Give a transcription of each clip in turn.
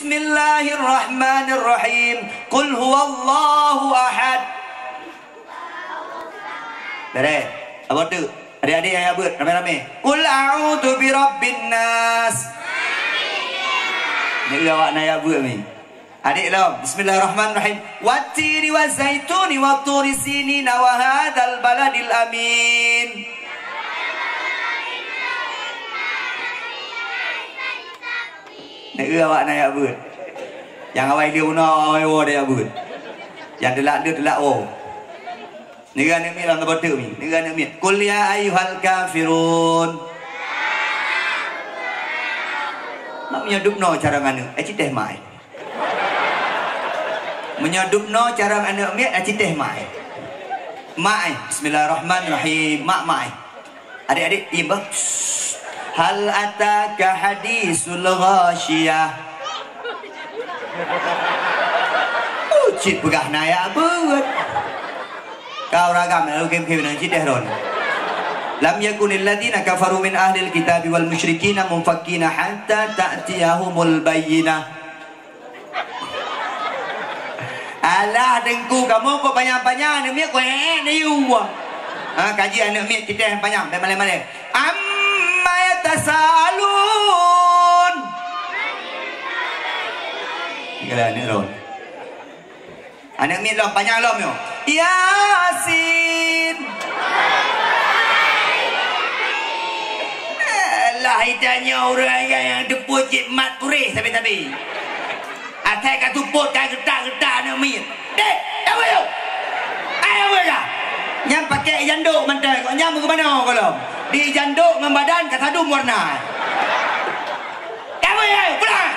Bismillahirrahmanirrahim. Qul huwallahu ahad. Beres. Apa tu? Adik-adik yang buat ramai-ramai. Qul a'udzu birabbin nas. Ni awak nak buat ni. Adik lah. Bismillahirrahmanirrahim. Wat-tini waz-zaituni wat-turi sinina wa hadzal baladil amin. Ni awak nak buat. Yang awak dia guna awak dia buat. Yang telak oh. Nega nak mi dalam betul mi. Nega nak mi. Qul ya ayyuhal kafirun. Mak menyadupno cara mana? Citeh mai. Menyadupno cara mana mi? Citeh mai. Mai. Bismillahirrahmanirrahim. Mai. Adik-adik iba. Hal ataka hadisul ghasyiyah. Cik pegah naya buat. Kau ragam lalu kem-kem nan citeh ron. Lam yakunil ladina kafaru min ahlil kitabi wal musyrikina munfakkina hatta ta'tiyahumul bayyinah. Alah dengku kamu kok banyak-banyak ni kau ni you. Kaji anak mi citeh banyak malai-malai. Amma yatasalun. Gila ni ron. Anak mi lom banyak lom yo. Yasin. Lah hitanya orang yang deput cik mat purih tapi. Atai kat tuput kan getak-getak nak min. Dek, apa yo? Ayo dah. Nyam pakai janduk mantai kau nyam ke mana kalau? Di janduk dengan badan kat sadum warna. Apa yo? Pulang.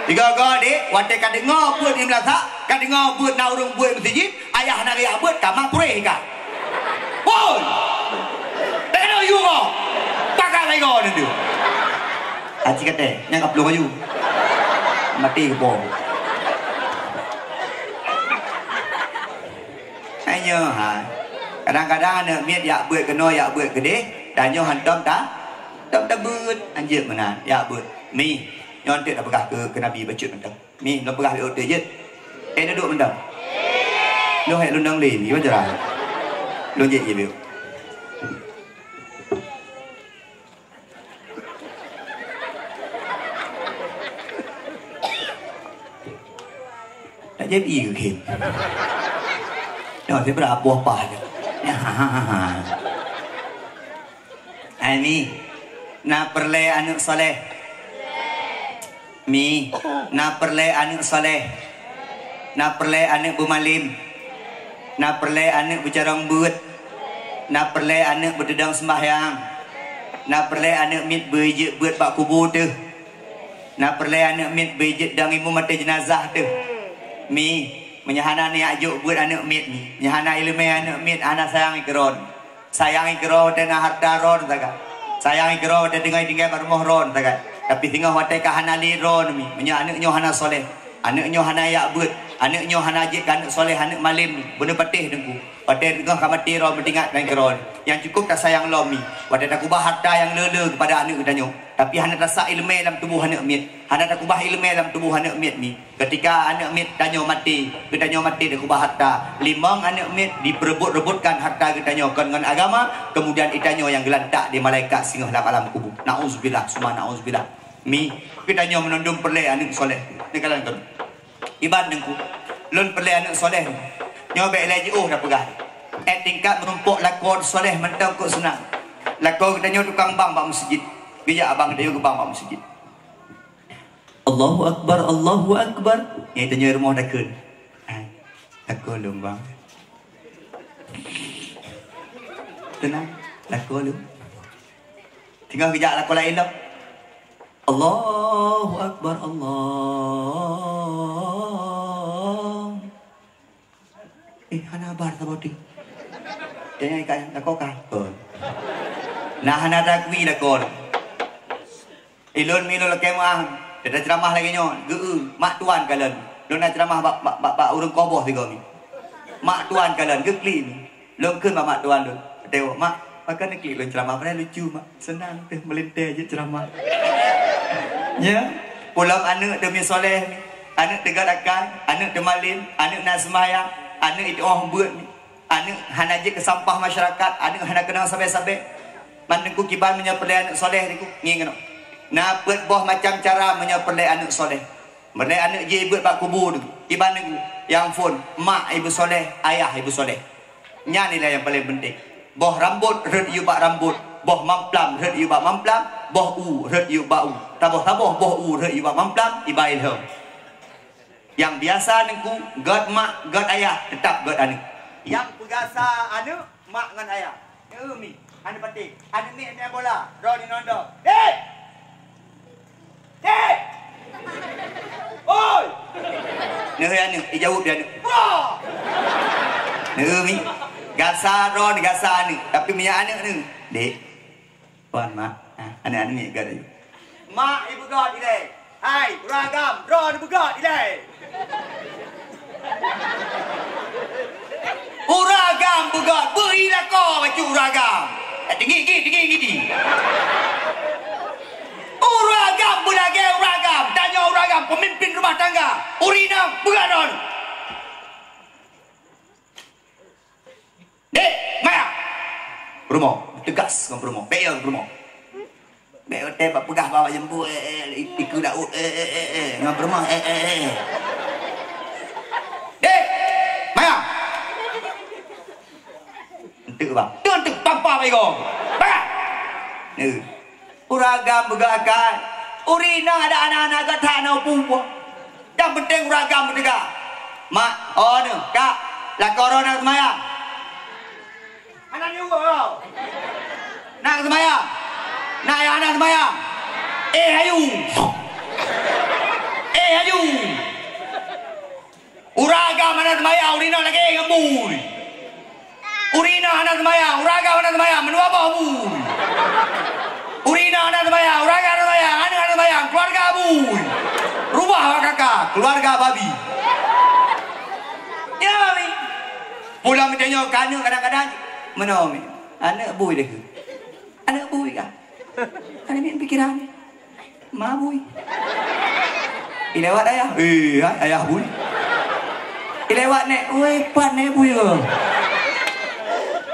Tiga dek, watai kat dengar buat di belakang, kat dengar buat nak urung buat masjid. Ayah nak riak buat kamar purih kan? Woi! Tak ada you kau. Pakai lagi kau nanti. Aci kata, yang upload kayu. Mati ke bom. Hanya kadang-kadang anak miat yak buat kena yak buat gede, dan nyo hantam tak? Tak buat anjir mana yak buat. Mi, nyo tak dah pegah ke Nabi bacut mentang. Mi, nak pegah ke je. Duduk mentang. Lu hek lu nang lin, gimana cara? Lu je je biu. Tak jadi ke Kim? Dah saya berapa apa je. Ani, nak perle anak soleh. Mi, nak perle anak soleh. Nak perle anak bermalim. Nak perle anak bercarang buat. Nak perle anak berdedang sembahyang. Nak perle anak mit berjet buat bak kubur tu. Nak perle anak mit berjet dang imu mati jenazah tu. Mi menyahana ni ajuk buat anak mit ni. Menyahana ilmu anak mit anak sayang ikron. Sayang ikron dan harta ron takat. Sayang ikron dan dengai-dengai rumah ron takat. Tapi tinggal watai kahana li ron mi. Menyah anak nyo hana soleh. Anak nyo hana yak buat. Anak nyo hana ajik anak soleh anak malim ni. Benda patih dengku. Patih tengah kamati ron bertingat dengan keron. Yang cukup tak sayang lomi. Wadah tak ubah harta yang lele kepada anak kita nyo. Tapi hana rasa ilmu dalam tubuh anak mit. Hana tak ubah ilmu dalam tubuh anak mit ni. Ketika anak mit tanyo mati, kita nyo mati dak ubah harta. Limang anak mit diperebut-rebutkan harta kita nyo dengan agama, kemudian itanyo yang gelantak di malaikat singgah dalam alam kubur. Nauzubillah, summa nauzubillah. Mi kita nyo menundung perle anak soleh. Ni kalan tu. Iban dengku. Lun perle anak soleh. Nyo baik lagi dah pegah. Tingkat menumpuk lakon soleh mentang kok senang. Lakon kita nyo tukang bang bak masjid. Bijak abang dia ke bang bak masjid. Allahu Akbar, Allahu Akbar. Yang tanya rumah dakun. Lakon lu bang. Tenang, lakon lu. Tinggal bijak lakon lain dah. Allahu Akbar, Allah. Hana bar ta bodi. Dia ikan lakon ka. Nah hana dakwi lakon. Ilun milo lekemah. Dia ceramah lagi nyo. Mak tuan kalian. Lu nak ceramah bak urang koboh tiga ni. Mak tuan kalian gekli ni. Lu keun mak tuan lu. Tengok mak, makan nekli lu ceramah padahal lucu mak. Senang teh melintir je ceramah. Ya. Pulang anak demi soleh ni. Anak dekat akan, anak demalim, anak nak semayang, anak itu orang buat ni. Anak hana je ke sampah masyarakat, anak hana kenal sampai-sampai. Mana ku kiban menyepelai anak soleh ni ku. Ngin nak buat boh macam cara menyepelai anak soleh. Mereka anak je buat pak kubur tu. Kiban ni yang phone, mak ibu soleh, ayah ibu soleh. Nya ni lah yang paling penting. Boh rambut, red you bak rambut. Boh mamplam, red you bak mamplam. Boh u, red you bak u. Taboh-taboh, boh u, red you bak mamplam. Ibail hem. Yang biasa ni ku, god mak, god ayah. Tetap god anak. Yang pegasa anak, mak dengan ayah. Mi, anak penting. Anak mi main bola. Draw di nondo. Hey! Hey! Oi! Neh anak, jawab dia anak. Bro! Mi. Gasa ron gasa ni, tapi punya anak ni, dek, puan mak, anak ni gak ada. Mak ibu god ile, hai ragam, ron ibu god ile. Uragam ibu god, beri lah kau macam uragam. Tinggi. Uragam bulage uragam, tanya uragam pemimpin rumah tangga, urinam bukan. Dek, Maya. Brumo, tegas dengan Brumo. Bel Brumo. Bel tebak pegah bawa jembu ikut daud dengan Brumo Dek, Maya. Entuk bang. Entuk papa bego. Bang. Uragam begakan. Urina ada anak-anak kat tanah pupu. Yang penting uragam bertegak. Mak, oh ni, Kak. Lah corona Maya. Anak juga. Nak semayang? Nak ya anak semayang? Hayu. Hayu. Uraga anak semayang, urina lagi ngembul. Urina anak semayang, uraga anak semayang, menua bau. Urina anak semayang, uraga anak semayang, anak semayang, keluarga bul. Rumah kakak, keluarga babi. Ya, mi. Pulang mitanya kanu kadang-kadang. Mana mi? Anak bui deh. Anak bui kan? Anak ni pikiran ni. Ma bui. Ilewat ayah. Ayah bui. Ilewat nek. Woi, pan nek bui ke?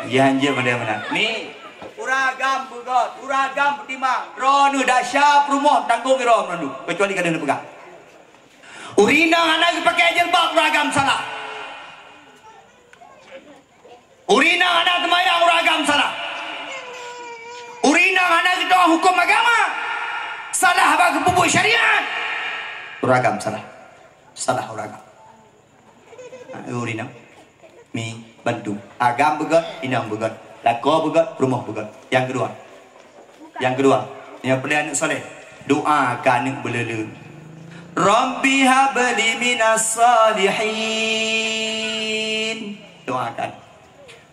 Janji mana-mana. Ni uragam bugot, uragam pertimang. Ronu dahsyat rumah tanggung rom ronu. Kecuali kada nak pegang. Urina anak pakai jilbab uragam salah. Urina anak temayang uragam salah. Urina anak kita hukum agama salah bagi pupuk syariat. Uragam salah. Salah uragam. Urina mi bantu. Agam begot, inang begot. Lako begot, rumah begot. Yang kedua. Yang pilihan anak soleh. Doa ke anak belele. Rabbi habli minas salihin. Doakan.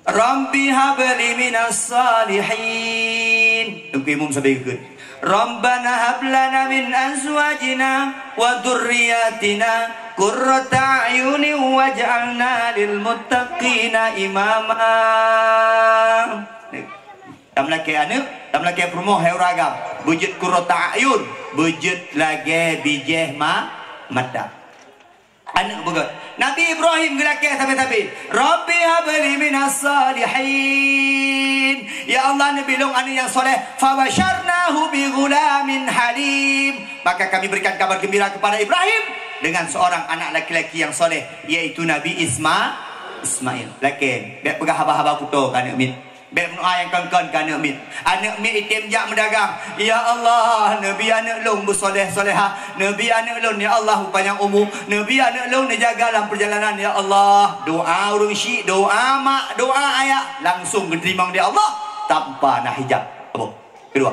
Rabbi habli minas salihin. Tunggu imam sampai ikut. Rabbana hablana min azwajina wa dhurriyyatina qurrata a'yunin waj'alna lil muttaqina imama. Tam laki anak, tam laki promoh hai uragam. Bujut qurrata a'yun, bujut lagi bijeh mata. Anak begot. Nabi Ibrahim gelakih tapi Rabbi habli minas salihin. Ya Allah, Nabi long anak yang soleh. Fabasharnahu bi ghulamin halim. Maka kami berikan kabar gembira kepada Ibrahim dengan seorang anak laki-laki yang soleh, yaitu Nabi Ismail. Laki, biar pegah haba-haba kuto kan amin. Biar menua yang kan anak min. Anak min itim jak mendagang. Ya Allah, Nabi anak long bersoleh-soleha. Nabi anak long ya Allah panjang umur. Nabi anak long jaga dalam perjalanan ya Allah. Doa urung syik, doa mak, doa ayah langsung diterima oleh Allah tanpa nak hijab. Apa? Kedua.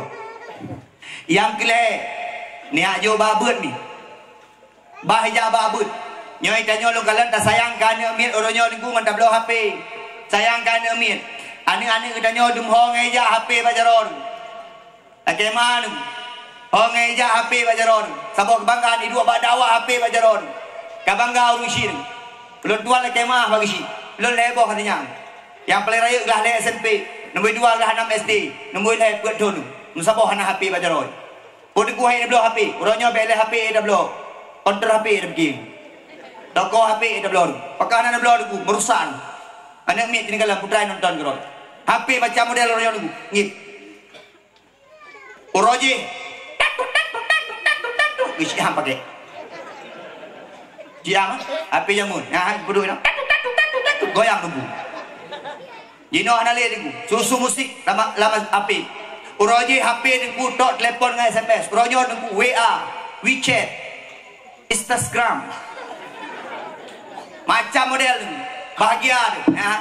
Yang kelih ni ajo babut ni. Bah hijab babut. Nyoi tanya long kalian tak sayang kan anak min orangnya lingkungan tak belah HP. Sayang kan anak min. Anak-anak kita nyodum hong eja HP bajaron. Bagaimana? Hong eja HP bajaron. Sabok kebanggaan di dua badawa HP bajaron. Kabangga urusin. Belum dua lagi mah bagi si. Belum leboh katanya. Yang paling raya lah le SMP. Nombor dua lah 6 SD. Nombor le buat dulu. Musabok anak HP bajaron. Pun ku hai dah HP. Orangnya beli HP dah belum. Counter HP dah pergi. Toko HP dah belum. Pakanan dah belum ku merusak. Anak mi tinggal putra nonton kau. HP macam model orang lu. Ngit. Oroje. Isi ham pakai. Jiang HP jamun. Ha bodoh nak. Goyang nunggu. Jino anale niku. Susu musik lama HP. Oroje HP niku tok telefon dengan SMS. Orojo niku WA, WeChat, Instagram. Macam model ni. Bahagia ni. Ha.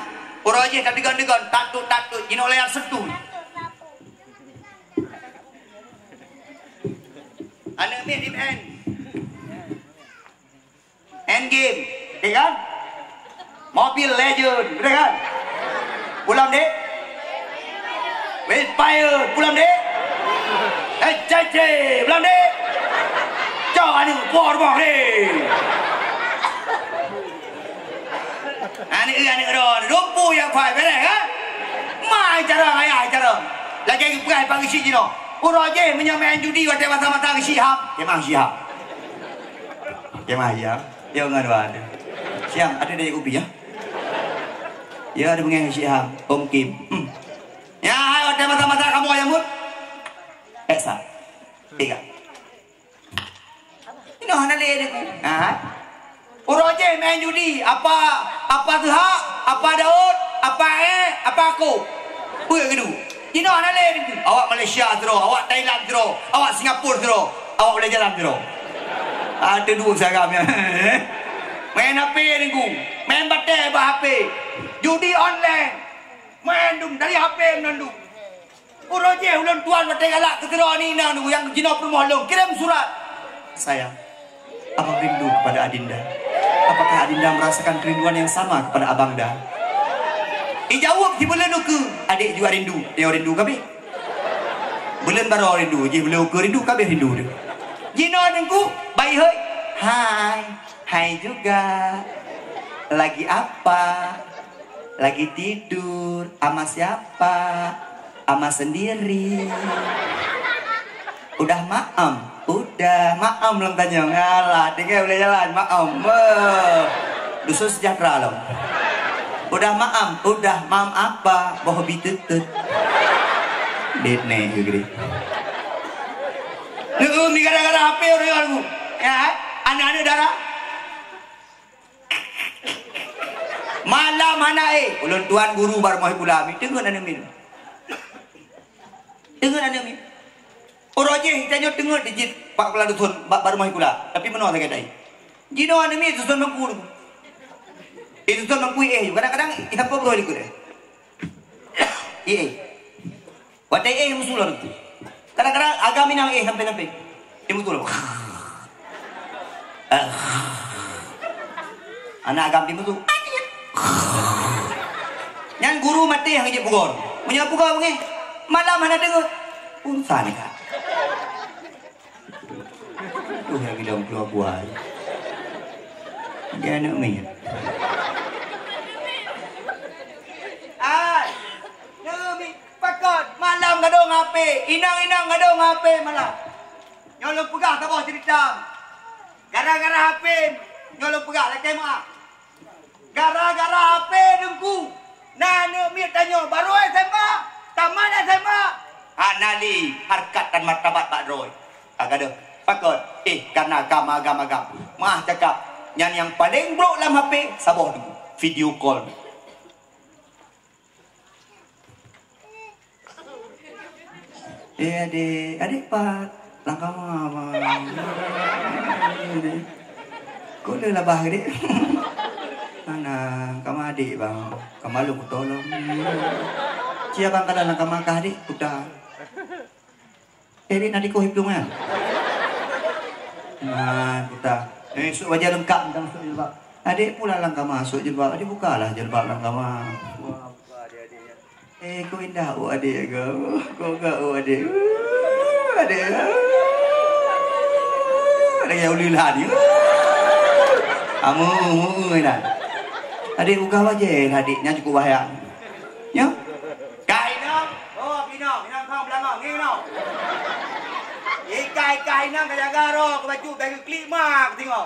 Oroje tak digon-digon, tatut-tatut, jino layar setu. Ana mi di end game, ya kan? Mobile Legend, betul kan? Pulang dek. Vampire, pulang dek. Cece, pulang dek. Jangan ni buat dek. Ani ron, rumpu yang fai betul kan? Mai cara ayah cara. Lagi pegai pagi si jino. Uroje menyamain judi waktu mata-mata ke Syihab. Kemah Syihab. Kemah ya. Dia ngan siang ada dari ubi ya. Ya ada pengen Syihab, Om Kim. Ya, ayo ada mata-mata kamu ayam mut. Esa. Tiga. Ini hana le deku. Uroje main judi apa tuh apa Daud, apa apa aku. Punya gitu. Ini hana le deku. Awak Malaysia terus, awak Thailand terus, awak Singapura terus, awak boleh jalan terus. Ada dua sagamnya. Main HP niku, main batai HP, judi online, main dum dari HP menandu. Uroje ulun tuan batai galak ketera ni nang yang jino permohon kirim surat. Sayang, abang rindu kepada Adinda. Apakah Adinda merasakan kerinduan yang sama kepada abang dah? Jawab si bulan ke adik juga rindu, dia rindu kabe. Bulan baru rindu, je bulan ke rindu kabe rindu dia. Jino nengku, baik hai. Hai. Hai juga. Lagi apa? Lagi tidur. Ama siapa? Ama sendiri. Udah maam? Udah maam belum tanya. Alah, tinggal boleh jalan maam. Dusun sejahtera loh. Udah maam? Udah maam apa? Bohobi tutut. Dit nih gede. Lu mi gara-gara HP orang aku. Ya, anak-anak darah. Malam anak ulun tuan guru baru mau pula mi dengar anak mi. Dengar anak mi. Oroje tanya dengar dijit Pak Kepala Dusun baru mau pula. Tapi menolak saya kata. Jino anak mi dusun mangku. Itu dusun mangku kadang-kadang apa bro ikut deh. Watai musuh tu. Kadang-kadang agami nang sampai-sampai. Dia betul. Anak agami betul. Yang guru mati yang ijib pukul. Punya pukul begini. Malam mana dengar. Urusan ni kak. Tuh yang bilang keluar buah. Dia anak minyak. Pakot malam gadong HP, inang-inang gadong HP malam. Nyolong pegah tak bawa cerita. Gara-gara HP, nyolong pegah lah kemah. Gara-gara HP dengku. Nana mi tanya baru SMA, taman SMA. Nali harkat dan martabat Pak Roy. Agak ada. Pakot, karena agama. Mah cakap, yang paling bro dalam HP, sabar dulu. Video call. Adik Pak, langkah mama. Kau dah labah adik. Mana, kamu adik bang, kamu malu ku tolong. Siapa bang kada langkah makah adik, udah. Adik nanti kau hitung ya. Nah, kita. Masuk wajah lengkap kita masuk jilbab. Adik pula langkah masuk jilbab. Adik bukalah jilbab langkah masuk. Kau indah adik kau. Kau kau adik. Adik. Adik yang ulilah dia. Amu ina. Adik buka wajah adiknya cukup bahaya. Ya. Kai dong. Oh, pinong kau belakang. Ni no. Ikai inang ke jaga roh ke baju bagi klik mak tengok.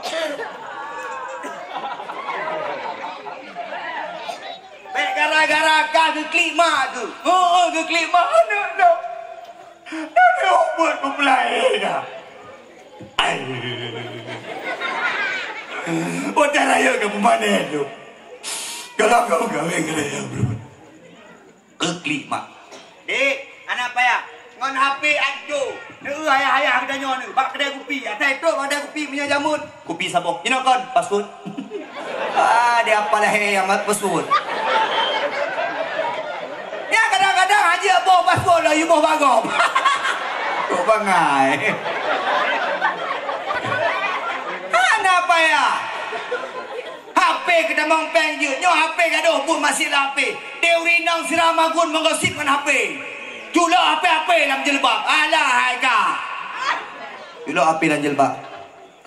Baik gara-gara ke klik mak tu. Oh ke klik mak no. Dah buat pembelai dah. Otak raya ke mana tu? Kalau kau gawe raya bro. Ke klik mak. Dek, anak payah. Ngon HP ajo. Ayah kita nyon ni. Bak kedai kopi. Atai tu kedai kopi punya jamun. Kopi sabo. You know kon, password. Dia apalah yang mat password. Ya kadang-kadang haji bawa password lah you bawa bagom. Kau bangai. Anak payah. HP kita mengpeng je. Nyo HP gaduh pun masih lah HP. Dia urinang siramagun menggosip dengan HP. Jula HP dalam jelbab. Alah haika. Jula HP dalam jelbab.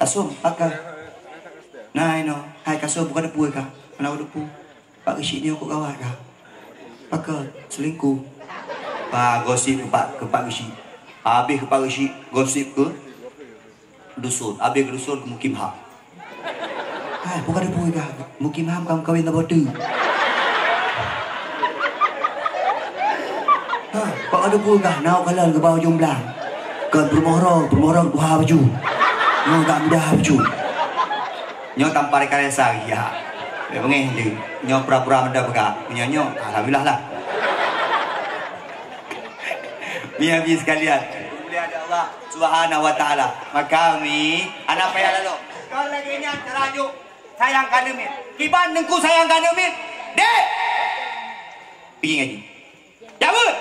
Kasum pakai. Nah ino, hai kasum bukan depu ka. Mana depu? Pak Rishid ni aku kawat ka. Pakai selingkuh. Pak gosip ke Pak Rishid. Habis ke Pak Rishid gosip ke dusun. Habis ke dusun ke Mukim Ham. Hai bukan depu ka. Mukim Ham kamu kawin tak bodoh. Pak ada pun kah nak kalah ke bawah jomblang. Kan bermorong buah baju. Nyo tak mudah baju. Nyo tanpa rekayasa ya. Bengeh je. Nyo pura-pura mendak begak. Punya nyo alhamdulillah lah. Biar sekalian. Mulia ada Allah Subhanahu wa taala. Maka kami anak payah lalu. Kau lagi ni terajuk sayangkan demi. Kiban dengku sayangkan demi. Dek. Pergi ngaji. Cabut.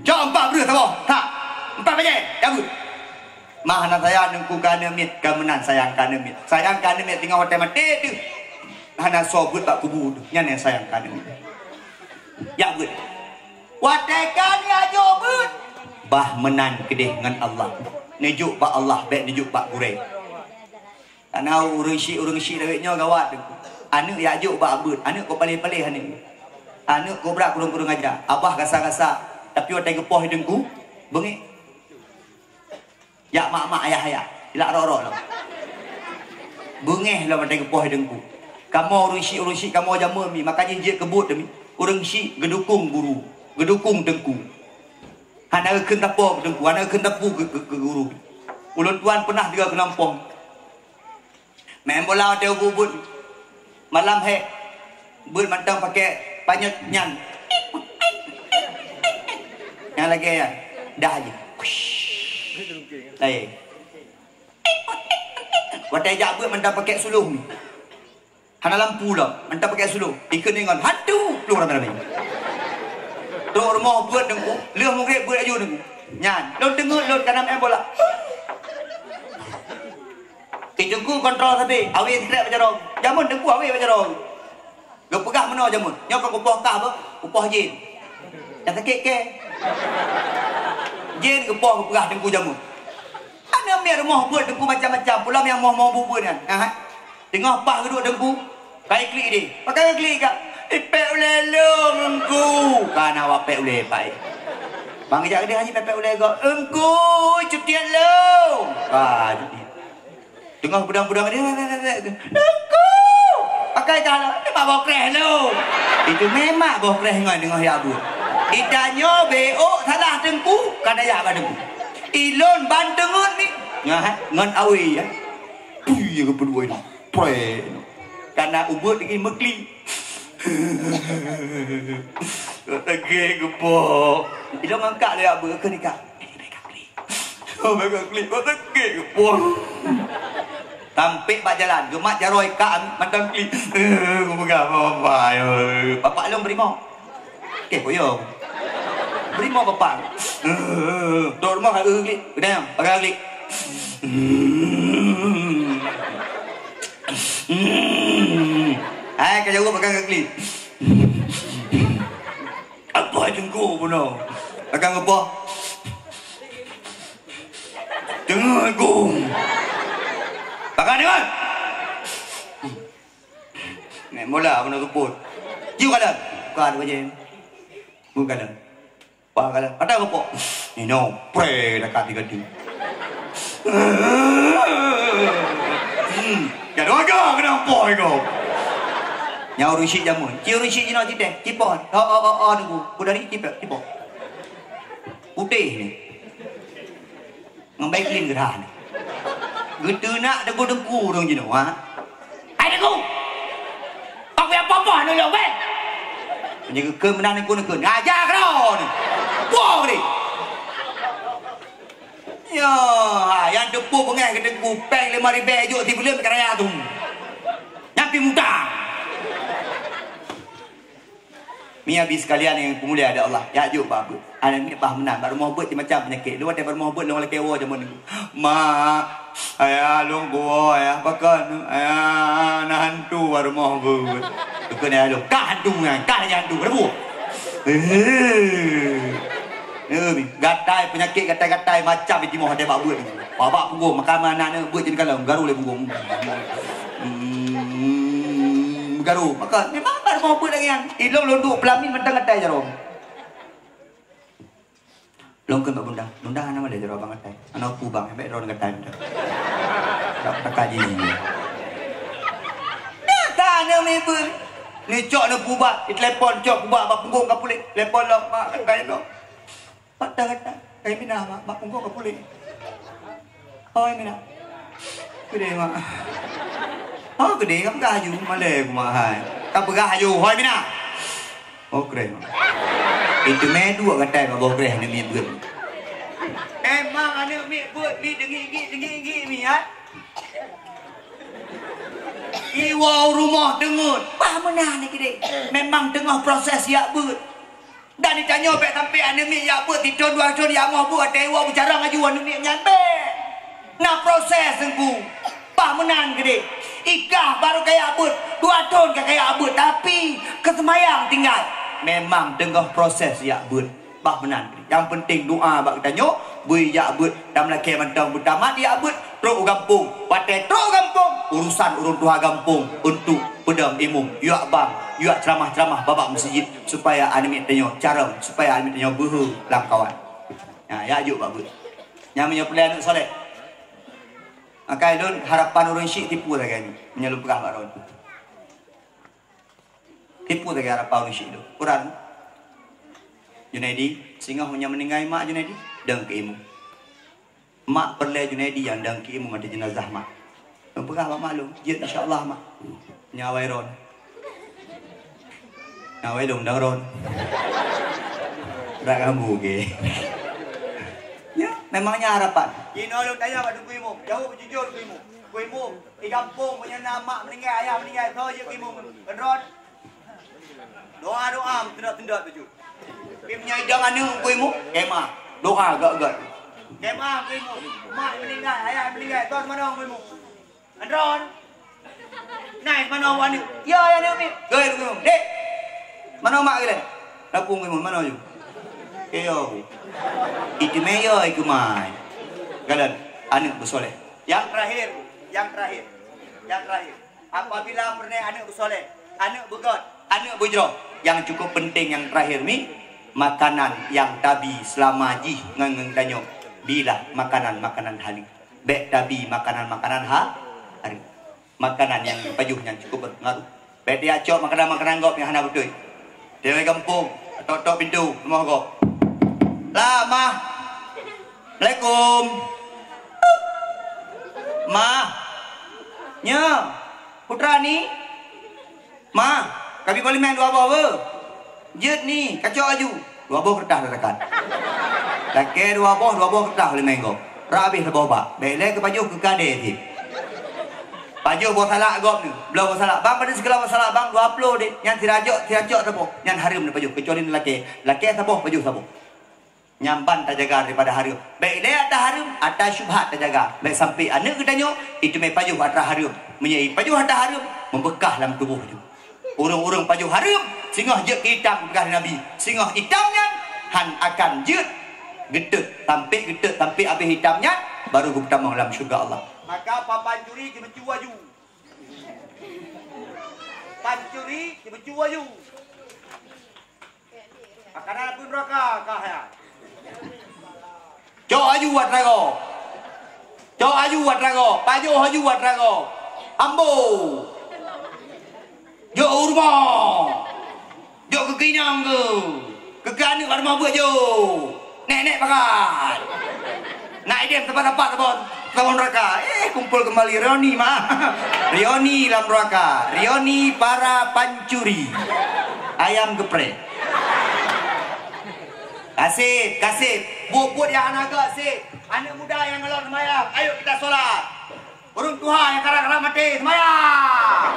Jom 4 berdua tak boh. Tak. 4 baca. Cabut. Mahana saya nengku kanemit kemenan sayang kanemit. Sayang kanemit tinggal hotel mati tu. Hana sobut tak kubu tu. Yang sayang kanemit. Ya but. Watekan ya jobut. Bah menan kedih dengan Allah. Nejuk ba Allah baik nejuk ba gureng. Karena urang syik dawetnya gawat tu. Anu ya juk ba abut. Anu ko palih-palih anu. Anu ko berak kurung-kurung aja. Abah gasa-gasa. Tapi watai gepoh hidungku, bengik. Ya mak ayah, ilak roro lah. Bengih lah watai gepoh hidungku. Kamu urang syik kamu jamu mi, makanya je kebut demi. Urang syik gedukung guru, gedukung dengku. Hana keun tapo dengku, hana keun tapu ke guru. Ulun tuan pernah juga ke Lampung. Main bola watai bubut. Malam he, bud mantang pakai panyut nyan. Yang lagi ya, dah aja. Lain. Watai jabut mentang pakai sulung. Hana lampu lah, mentang pakai sulung. Ikut dengan hantu keluar dalam ni. Tok rumah buat dengku, leh murid buat aju dengku. Nyan, lo dengar lo kanam bola. Dengku kontrol tapi awet tidak berjarong. Jamun dengku awet berjarong. Lo pegah mana jamun? Nyok upah kah apa? Upah jin. Yang sakit ke? Jin ke poh perah dengku jamu. Ada miar moh buat dengku macam-macam. Pulang yang moh bubur kan. Tengok pah duduk dengku. Kai klik dia. Pakai klik kak. Ipek uleh long engku. Kan awak pek uleh pai. Bang kejap dia haji pek uleh kak. Engku cutian long. Cuti. Tengok budang-budang dia. Engku. Pakai kalau. Dia bawa kreh long. Itu memang bawa kreh dengan ya abu. Idanyo beo salah dengku kada ya badengku. Ilon bandengun ni. Ngan awi ya. Puy ke pedua ini. Pre. Karena ubut lagi mekli. Tege gepo. Ilon ngangkat dia apa ke ni kak? Oh mereka klik. Oh tege gepo. Tampik pak jalan. Gemak jaroi kak mandang klik. Aku pegang apa ya. Bapak long beri mau. Okey koyo. Beri mau bapak. Tok rumah kat klik. Pedang, pakai klik. Hai kau jauh pakai klik. Apa jengku puno? Pakai apa? Dengar aku. Pakai dengar. Nek mula puno keput. Jiu kalah. Bukan aja. Bukan. Pak kala ada apa? Ni no pre dekat 3 tu. Cái đó cơ cái nào bòi kau. Nhau rusi jamu. Ciu rusi jino cite, cipon. Oh nunggu. Udah nih cipon. Putih nih. Ngambil clean gerah nih. Gitu nak dengku dong jino ha. Hai dengku. Kau punya apa-apa nih lo be. Penjaga kemenang ni kuna ngajak kau ni. Buang ni. Ya, yang depu pengen ke dengku peng 5,000 juk ti belum keraya tu. Nyampi muda. Mi habis sekalian yang pemulia ada Allah. Ya juk babu. Ana ni paham menang baru mau buat macam penyakit. Lu ada baru mau buat lu lagi kewo jaman ni. Ma, ayah lu gua ayah pakan ayah hantu baru mau buat. Tu kena lu kah hantu kan, kah hantu berbu. Gatai penyakit gatai macam itu mau ada babu ni. Babak punggung makan mana ni buat jadi kalau garu le punggung. Garu maka memang baru mau buat lagi yang ilong londuk pelamin mentang gatai jarum. Longkan Pak Bunda. Bunda nama dia jarum bang gatai. Anak pu bang sampai ron gatai. Tak kaji ni. Dah kan ni pun. Ni cok nak pubak, telepon cok pubak bak punggung ka pulik. Telepon lo mak kai lo. Patah kata, kai mina mak bak punggung ka pulik. Oi mina. Gede mak. Oh gede kam gaju male ku mak hai. Ka bergaju hoi mina. Oh keren. Itu medu kata ka bau keren ni buat. Emang ana mi buat mi dengi mi ha. Iwau rumah dengut. Bah menah ni kide. Memang tengah proses ya buat. Dan ditanya pek sampai ane mi ya buat di tahun 2 tahun ya mau buat dewa bicara ngajuan mi nyampe. Nah proses engku. Bah menang kide. Ikah baru kayak buat 2 tahun kayak buat tapi kesemayang tinggal. Memang tengah proses ya buat. Bah menang kide. Yang penting doa bak ditanya bui ya buat dalam laki mentang butamat ya buat teruk kampung. Pakai teruk kampung. Urusan urun tuha kampung untuk pedang imum yuak bang yuak ceramah babak masjid supaya anime tanya cara supaya anime tanya buhu lang kawan ya juk bagus nyamanya pilihan anak soleh akai don harapan urun syik tipu lagi ni menyelupkah baron tipu lagi harapan urun syik tu kurang Junaidi sehingga hanya meninggal mak Junaidi dan ke imum mak perle Junaidi yang dan ke imum ada jenazah mak Pegah mak maklum, jid insyaAllah mak. Nyawai ron. Nyawai dong dang ron. Rak kamu ke. Ya, memangnya harapan. Ino lu tanya pada kuimu, jauh jujur kuimu. Kuimu di kampung punya nama meninggal, ayah meninggal, so je kuimu. Ron. Doa tindak tuju. Kuimunya idang anu kuimu, kemah. Doa agak-agak. Kemah kuimu, mak meninggal, ayah meninggal, tuan mana kuimu? Andron. Naik mana awak ni? Ya ni umi. Goi tu. Dek. Mana mak gile? Lapung mu mana ju? Yo. Itu meyo iku mai. Galan anak bersoleh. Yang terakhir. Apabila pernah anak bersoleh, anak begot, anak bujro, yang cukup penting yang terakhir ni makanan yang tabi selama ji ngeng tanyo. Bila makanan halal. Bek tabi makanan hari. Makanan yang pajuhnya cukup berpengaruh. Beti acok makanan gop yang hana betul. Dewe kampung, tok pintu rumah gop. Lah mah. Assalamualaikum. Mah. Nya. Putra ni. Mah, kami boleh main 2 bawa. Jet ni, kacau aju. 2 bawa kertas dekat. Laki 2 bawa kertas boleh main gop. Rabih le bawa. Belai ke pajuh ke kade ti. Pajuh bawa salak gop ni. Belau bawa salak. Bang pada segala bawa salak bang 20 dek. Yang tirajok sabuh. Yang harum ni pajuh. Kecuali lelaki. Lelaki sabuh, pajuh sabuh. Nyamban tak jaga daripada harum. Baik dia ada harum, ada syubhat tak jaga. Baik sampai anak ketanya, itu mai pajuh ada harum. Menyai pajuh ada harum, membekah dalam tubuh tu. Urung-urung pajuh harum, singah je hitam bekah Nabi. Singah hitamnya, han akan je getut. Sampai habis hitamnya, baru bertambah dalam syurga Allah. Maka pancuri dibencu aju. Pancuri dibencu aju. Makanan pun neraka kah ya. Cok aju buat rago. Cok aju buat rago, pajo aju buat rago. Ambo. Jo rumah. Jo ke kinang ke. Ke kanu kat rumah buat jo. Nek pakat. Nak idem tempat-tempat tahun neraka. Kumpul kembali Rioni mah. Rioni dalam neraka. Rioni para pancuri. Ayam geprek. Kasih. Buat yang anak kasih. Anak muda yang ngelon semayang. Ayo kita sholat. Orang tua yang karak-karak mati semayang.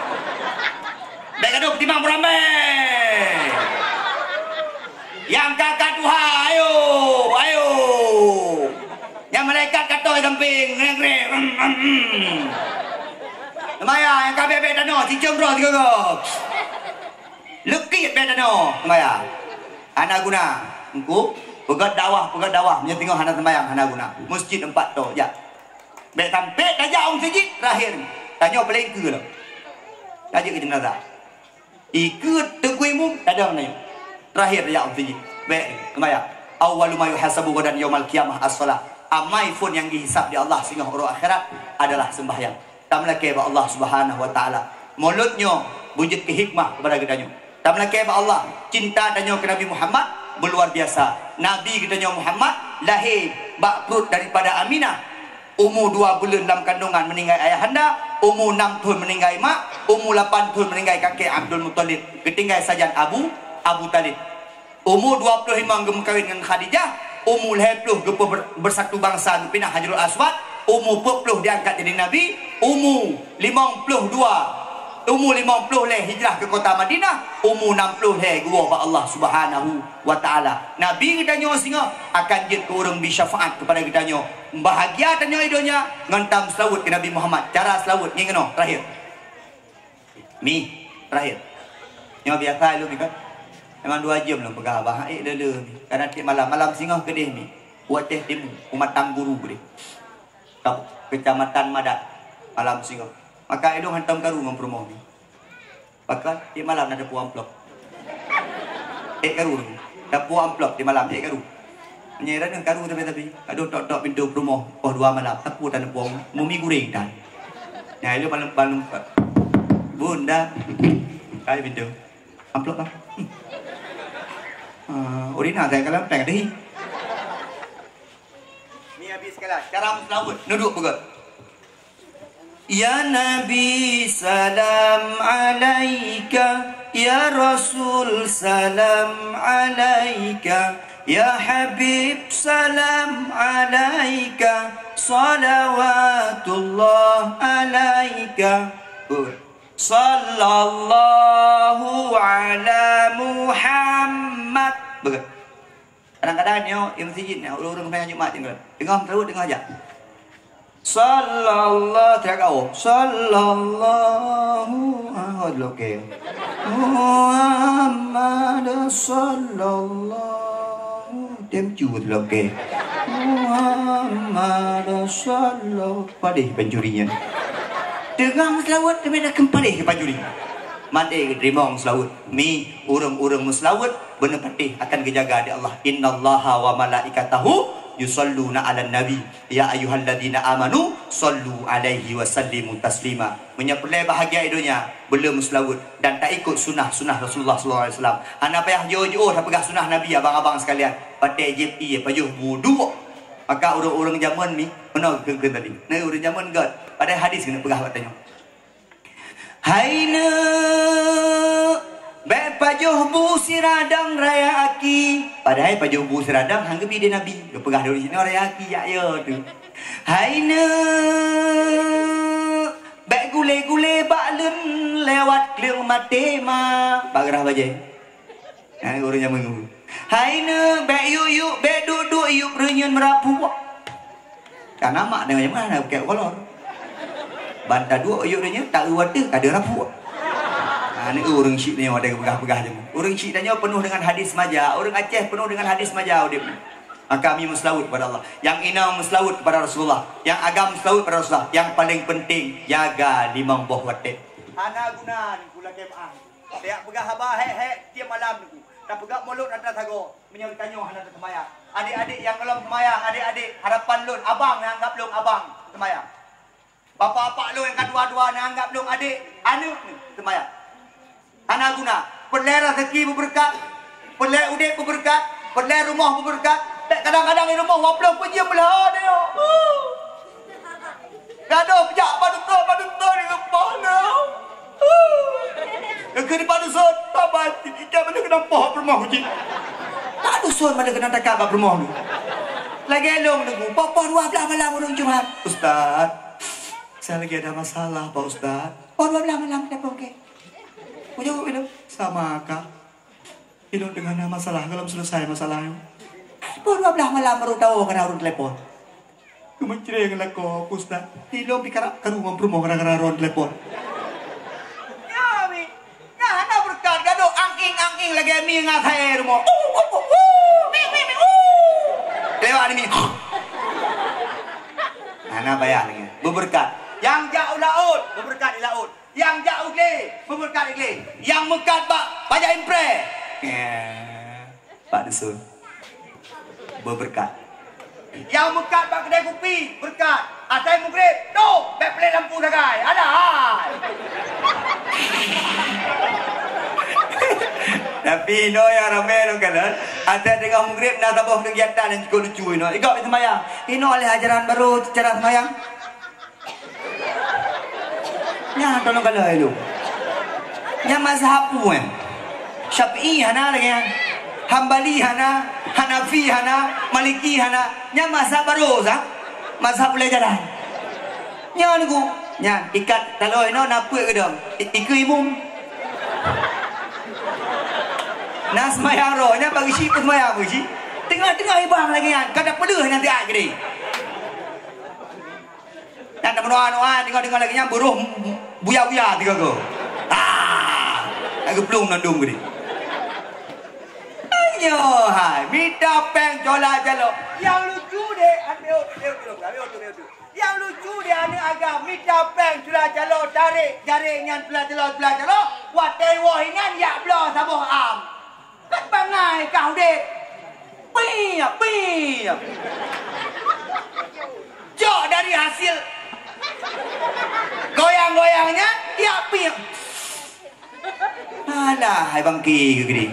Baik gaduh ketimbang beramai. Yang kakak Tuhan, ayo. Yang malaikat kata samping, Maya, yang kabeh dano, cincang bro, tiga lekit dano, Maya. Anak guna, engkau, pegat dakwah, menyetinggal anak sembahyang, anak guna. Masjid 4 tu, ya. Baik sampai dah jauh sikit, terakhir. Tanya paling ke lah. Tanya ke jenazah. Ikut tekuimu, tak ada mana. Terakhir dah jauh sikit. Baik, Maya. Awwalu ma yuhasabu gadan yaumal qiyamah as-salah. Amai pun yang dihisap di Allah sehingga orang akhirat adalah sembahyang. Tamlaki ba Allah Subhanahu wa taala. Mulutnya wujud kehikmah kepada kitanya. Tamlaki ba Allah cinta tanya ke Nabi Muhammad luar biasa. Nabi kitanya Muhammad lahir bak perut daripada Aminah. Umur 2 bulan dalam kandungan meninggal ayahanda, umur 6 tahun meninggal mak, umur 8 tahun meninggal kakek Abdul Muttalib. Ketinggal saja Abu Talib. Umur 25 gemkawin dengan Khadijah, umur 20 gepa bersatu bangsa pindah Hajarul Aswad, umur 40 diangkat jadi nabi, umur 50 leh hijrah ke kota Madinah, umur 60 leh gua ba Allah Subhanahu wa taala. Nabi kita nyo singa akan jid ke urang bi syafaat kepada kita nyo. Bahagia tanya idonya ngantam selawut ke Nabi Muhammad. Cara selawut ni kena terakhir. Terakhir. Nyo biasa lu kan. Memang 2 jam lah pegah bahaya lele ni. Kadang tiap malam singgah kedih ni. Buat teh timu umat tangguru dia. Kecamatan Madat. Malam singgah. Maka itu hantam karu ngam promo ni. Maka tiap malam ada puang amplop. Karu. Dah puang amplop di malam karu. Menyerat dengan karu tapi. Aduh tok pintu promo. 2 malam. Tapu dan puang mumi goreng dan. Ya itu malam Bunda. Kai pintu. Amplop lah. Urina saya kalau tengah deh. Ni habis sekali. Cara selawat. Duduk pegat. Ya Nabi salam alaika, ya Rasul salam alaika, ya Habib salam alaika, salawatullah alaika. Sallallahu ala Muhammad. Begitu. Kadang-kadang ni yang masjid ni orang main Jumaat tinggal. Dengar terus dengar aja. Sallallahu terkau. Sallallahu alaihi Muhammad sallallahu temcu loke. Muhammad sallallahu padih pencurinya. Dengar selawat tapi dah kembali ke pajuri. Mati rimong selawat. Mi urang-urang muslawat benar patih akan kejaga di Allah. Innallaha wa malaikatahu yusalluna 'alan nabi. Ya ayyuhalladzina amanu sallu alaihi wa sallimu taslima. Menyepelai bahagia idonya belum muslawat dan tak ikut sunnah Rasulullah sallallahu alaihi wasallam. Ana payah jauh-jauh dah pegang sunnah Nabi abang-abang sekalian. Patih JP pajuh wudu. Maka orang-orang zaman ni mana ke tadi. Nah orang zaman god. Pada hadis kena pegah katanya. Haina be pajuh bu siradang raya aki. Padahal pajuh bu siradang hangge bi Nabi. Ke pegah dari sini raya aki ya tu. Haina be gule-gule baklen lewat kleung mate ma. Bagrah bajai. Nah orang zaman dulu. Haina be yuk be duduk yuk renyun merapu. Karena mak dengan mana pakai kolor. Bantah 2 ayuk dia tak water kada rapu. Ni orang syik ni ada pegah-pegah je. Orang syik tanya penuh dengan hadis maja, orang Aceh penuh dengan hadis maja dia. Maka kami muslawut kepada Allah. Yang ina muslawut kepada Rasulullah, yang agam muslawut kepada Rasulullah. Yang paling penting jaga 5 buah watek. Ana guna ni kula kemah. Dia pegah abah tiap malam ni. Tak pegak mulut atas tago menyertanya hendak sembahyang. Adik-adik yang dalam sembahyang, adik-adik harapan lun abang yang anggap lun abang. semayang. Bapak-bapak lu yang kedua-dua anggap lu adik, anak ni semayang. Anak guna, pelai rezeki berberkat, pelai udip berberkat, pelai rumah berberkat. Kadang-kadang di rumah waplau pun dia belah dia. Gaduh pejak pada di rumah dah. Yang kena pada son, tak mati. Ikan mana kena pohon rumah kucing. Tak ada son mana kena takap kat rumah ni. Lagi elong nunggu. Papa 12 malam urung Jumat. Ustaz, saya lagi ada masalah Pak Ustaz. Oh 12 malam kenapa okey? Jawab Ilum. Sama Kak. Ilum dengan masalah kalau selesai masalahnya. Oh 12 malam baru tahu kena urung telepon. Kementerian yang laku Ustaz. Ilum dikarak ke rumah kena urung telepon. Ana berkat gaduh angking lagi mi ngatai rumah. Lewat ni. Ana bayar lagi. Berberkat. Yang jauh laut, berberkat di laut. Yang jauh ke, berberkat di. Yang mekat bak banyak impre. Pak Dusun. Berberkat. Yang mekat bak kedai kopi, berkat. Atai mugrib, tu, bek lampu dagai. Ada. Tapi no yang ramai no kan, ada dengan mugrib nak tambah kegiatan yang cukup lucu no. Ikut semayang. Ini oleh ajaran baru cara semayang. Nya tolong kalau itu. Nya mazhab pun. Syafi'i hana lagi. Hambali hana, Hanafi hana, Maliki hana. Nya mazhab baru sah. Mazhab pelajaran. Nya niku. Nya ikat kalau ino napa ke dong? Iku imum. Nah semayang roh, nya bagi si semayang bagi si. Tengah-tengah ibang lagi kan. Kada peluh nanti ai gede. Dan mendoa-doa tengok-tengok lagi nya buruh buya-buya tiga go. Aku pelung nandung gede. Ayo hai, minta peng jola jalo. Yang lucu deh, ambil. Yang lucu dia ni agak minta peng jola jalo tarik jaringan jola jalo. Watai wahingan ya blo sabuh am. Kat bangai kau dek. Piap. Jok dari hasil goyang-goyangnya ya piap. Alah, hai bangki ke gini.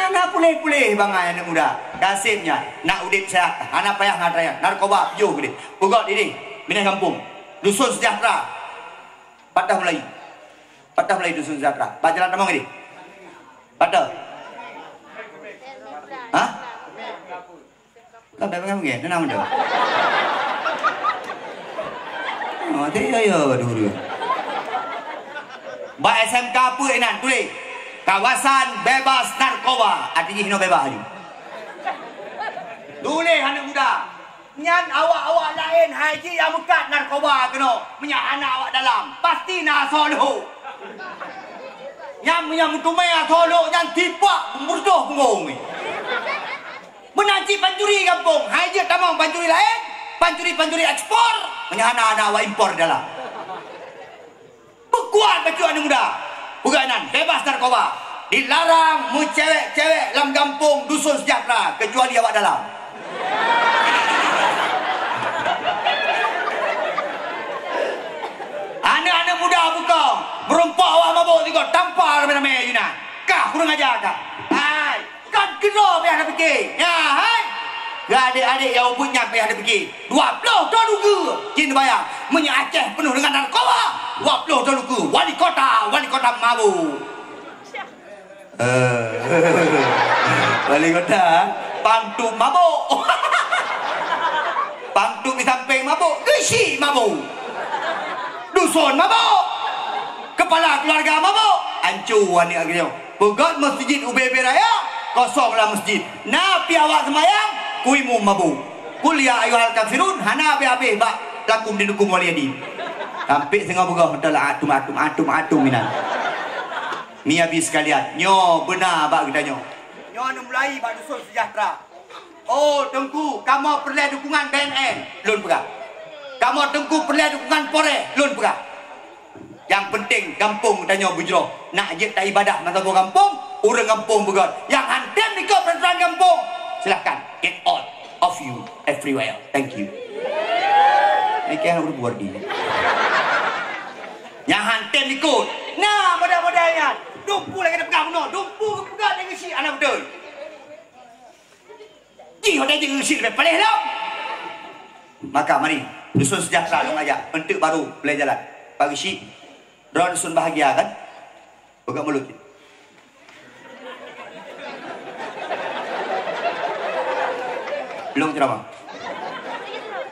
Anak pulih-pulih bangai anak muda. Kasihnya nak udip sehat. Anak payah ngatraya. Narkoba piu gini. Pugot ini, minat kampung. Dusun sejahtera. Patah Melayu dusun sejahtera. Pak jalan namang ini. Patah. Hah? Kau dah pengen mungkin? Nama dia? Oh, tidak ya dulu. Ba SMK apa enan tulis? Kawasan bebas narkoba. Artinya hino bebas ni. Tulis anak muda. Nyan awak-awak lain haji yang mekat narkoba kena. Menyak anak awak dalam. Pasti nak solo. Yang mutumai solo. Yang tipak murduh punggung ni. Menanci pancuri kampung. Haji tamang pancuri lain. Pancuri ekspor. Menyak anak-anak awak impor dalam. Kuat baju anak muda. Bukanan bebas narkoba. Dilarang mu cewek-cewek dalam kampung dusun sejahtera kecuali awak dalam. Anak-anak muda buka merompak awak mabuk tiga tampar ramai-ramai Yunan. Kah kurang ajar kah? Hai, kan kena payah nak fikir. Ya, hai. Adik-adik yang punya payah nak fikir. 20 tahun lugu. Jin bayar. Menyak Aceh penuh dengan narkoba. 20 tahun lugu. Wali kota mabuk. Wali kota Pangtuk mabuk. Pangtuk di samping mabuk. Gesi mabuk. Dusun mabuk. Kepala keluarga mabuk. Hancur ni akhirnya. Pegat masjid UBB Raya. Kosonglah masjid. Napi awak semayang. Kuimu mabuk. Kuliah ayuhal kafirun. Hana api-api bak. Lakum dinukum waliyadi. Sampai tengah buka. Betul lah atum minan. Ni habis sekalian. Nyo benar bak kita nyo. Nyo nak mulai bak dusun sejahtera. Oh Tengku, kamu perlu dukungan BNN. Lun pegah. Kamu Tengku perlu dukungan Polres. Lun pegah. Yang penting kampung kita nyo bujroh. Nak je tak ibadah nak tahu kampung. Orang kampung begot. Yang hantem di kau peraturan kampung. Silakan. Get all of you everywhere. Thank you. Ikan udah buat dia. Yang hantam ikut. Nah, modal-modalnya. Dumpu lagi nak pegang no. Dumpu pegang dengan si anak betul. Dia ada dengan si lebih paling lah. Maka mari dusun sejahtera dong aja. Untuk baru boleh jalan. Pagi si. Orang dusun bahagia kan? Pegang mulut. Belum ceramah.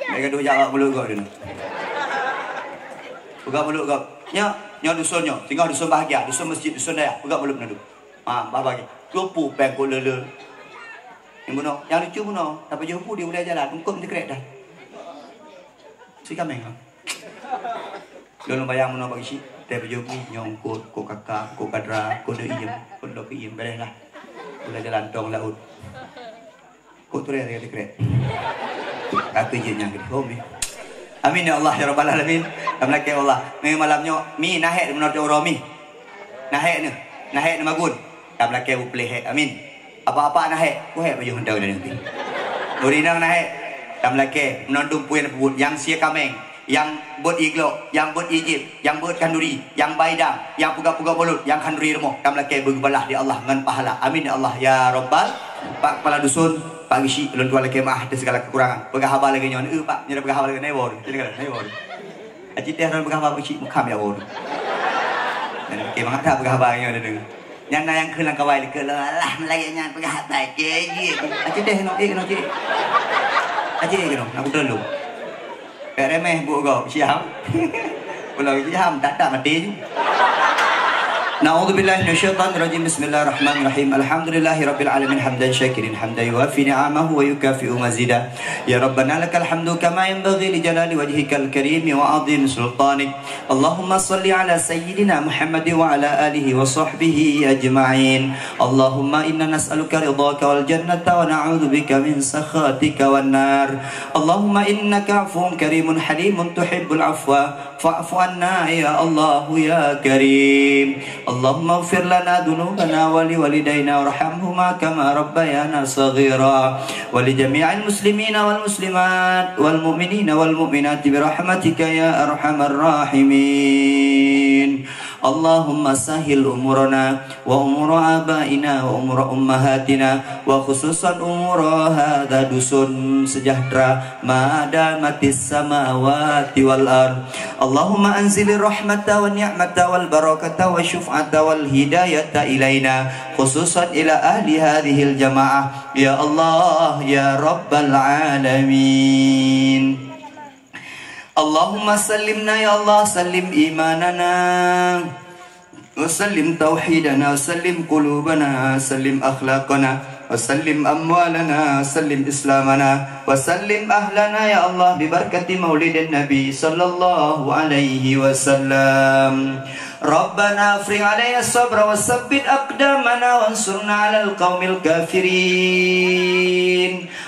Mereka dua jawab mulut kau dulu. Pegang mulut kau. Nya dusunnya, tinggal dusun bahagia, dusun masjid, dusun daya. Pegang mulut nadu. Bagi. Jumpu pengkul lele. Yang bunuh, yang lucu bunuh. Tapi jumpu dia boleh jalan. Ungkap dia kerek dah. Si kameng lah. Lalu bayang bunuh bagi si. Tapi jumpu nyongkut, ko kakak, ko kadra, ko de iem, ko do iem boleh lah. Boleh jalan tong laut. Ko tu dia kerek. Aku jenyang gitu. Homi. Amin ya Allah ya Rabbal Alamin. Amlaki Allah. Mi malamnya mi naik menurut orang mi. Naik ni magun. Amlaki upleh. Amin. Apa-apa naik. Ku hek baju hendak dah nanti. Urinang naik. Amlaki menondum puan put yang sia kameng, yang buat iglo, yang buat Egypt, yang buat kanduri, yang baidang, yang puga-puga mulut, yang kanduri remo. Amlaki berbalah di Allah dengan pahala. Amin ya Allah ya Rabbal. Pak kepala dusun pagi si ulun tua lagi mah ada segala kekurangan. Pegawai lagi nyon, pak, nyerap pegawai lagi nebor, jadi kan nebor. Aji teh orang pegawai si mukam ya bor. Dan ke mana ada pegawai nyon ada. Nyana yang kelang kawai ke lah lagi nyan pegawai ke je. Aji teh no ke no je. Aji ke no, aku dulu. Remeh bu go siam. Kalau siam tak mati. نعوذ بالله من الشيطان الرجيم بسم الله الرحمن الرحيم الحمد لله رب العالمين حمدا شاكرا حمدا يوافي نعمه ويكافئ مزيدا يا ربنا لك الحمد كما ينبغي لجلال وجهك الكريم وعظيم سلطانك اللهم صل على سيدنا محمد وعلى آله وصحبه أجمعين اللهم إنا نسألك رضاك والجنة ونعوذ بك من سخطك والنار اللهم إنك عفو كريم حليم تحب العفو فاعف عنا يا الله يا كريم اللهم اغفر لنا ذنوبنا ولوالدينا وارحمهما كما ربيانا صغيرا ولجميع المسلمين والمسلمات والمؤمنين والمؤمنات برحمتك يا أرحم الراحمين اللهم سهل أمورنا وأمور آبائنا وأمور أمهاتنا وخصوصا أمور هذا dusun sejahtera ما دامت السماوات والأرض اللهم أنزل الرحمة والنعمة والبركة والشفعة والهداية إلينا خصوصا إلى أهل هذه الجماعة يا الله يا رب العالمين اللهم سلمنا يا الله سلم إيماننا وسلم توحيدنا وسلم قلوبنا وسلم أخلاقنا وسلم أموالنا وسلم إسلامنا وسلم أهلنا يا الله ببركة مولد النبي صلى الله عليه وسلم ربنا افرغ علينا الصبر وثبت أقدامنا وانصرنا على القوم الكافرين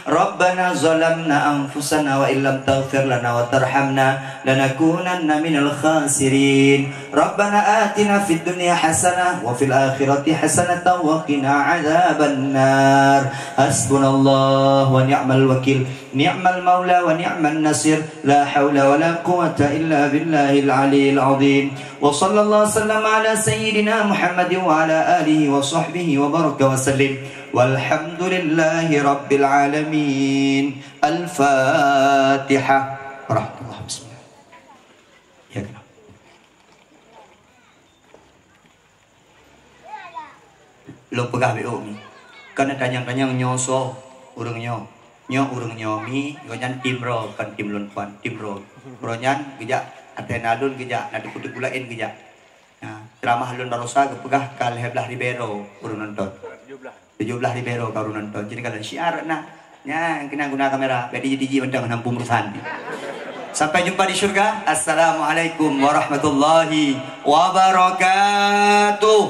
ربنا ظلمنا أنفسنا وإن لم تغفر لنا وترحمنا لنكونن من الخاسرين ربنا آتنا في الدنيا حسنة وفي الآخرة حسنة وقنا عذاب النار حسبنا الله ونعم الوكيل نعم المولى ونعم النصير لا حول ولا قوة إلا بالله العلي العظيم وصلى الله وسلم على سيدنا محمد وعلى آله وصحبه وبارك وسلم والحمد لله رب العالمين الفاتحة ورحمة الله بسم الله ya kenapa lo pegah BO ni kan tanyang-tanyang nyoso urang nyo urang nyomi gonyan tim ro kan tim lon pan tim ro ronyan gejak atenadun gejak nadi kudu gulain gejak nah ceramah lon barosa gepegah kal heblah libero urang nonton 17 libero ka urang nonton jadi kalau syiar nah nya kena guna kamera bedi DJ mendang nampung urusan sampai jumpa di surga assalamualaikum warahmatullahi wabarakatuh